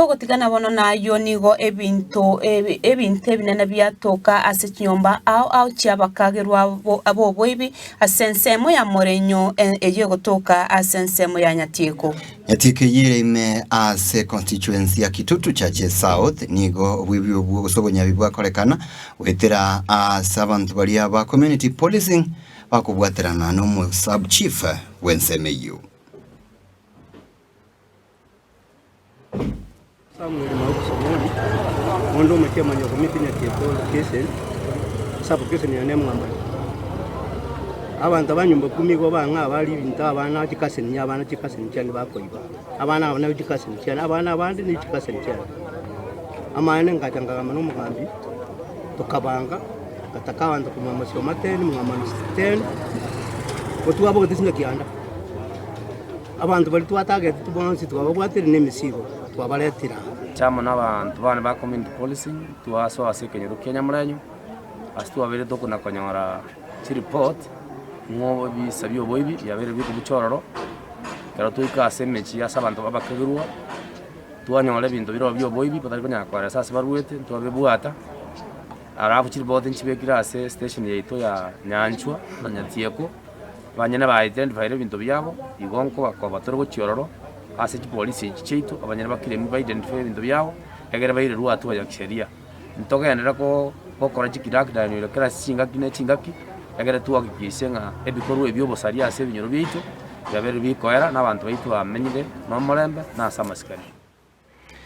togotigana bono nayo nigo ebinto binene byatoka ase chinyomba au chiabakagerwa abo boibi asensemo ya Morenyo eje gotoka asensemo ya Nyatieko. Nyatieko yireme ase constituency ya Kitutu chache South nigo bwibyo busobonya bibwakorekana wetera abantu bali aba community policing bakubwaterana no sub chief wensemeyo. Samuel Maukusomoni mondo machema nyo komiti Nyatieko Kisii sub Kisii ne mwamba abantu abanyumba 10 go banga bali bintu abana chikase nya abana chikase cyane bakoyiba abana abana chikase cyane abana abandi ni chikase cyane amane ngajanga no mugambi tukabanga katakabanza kumamashyo mateni mwamani 10 otwabo gutisinga kianda abantu bali twatage tubonse twabagwatira nemisigo twabaletira chamo n'abantu bane ba community policing twaso asekenyero Kenya Morenyo astu abere toko nakonyora report ngo bisabyo boibi yabere biko buchororo kero tuikase mechi ya sabantu babakagirwa twanyole bintu biro byo boibi patari konya kwa sasa baruete twabebuata arafu report nchibekira ase station yeito ya Nyanchwa na Nyatieko banyene ba identify bintu byabo igonko bakoba toro gochororo ase polisi chicheito abanyene bakire mu identify bintu byabo egere bayire ruatu ya kisheria ntogendera ko gokora chikirak danyo kera singaki ne chingaki egere tuwakikise nga ebikorwa ebyo bosari ase binyoro biito yabere bikoera n'abantu baitu bamenyire no Morembe na Samasikari.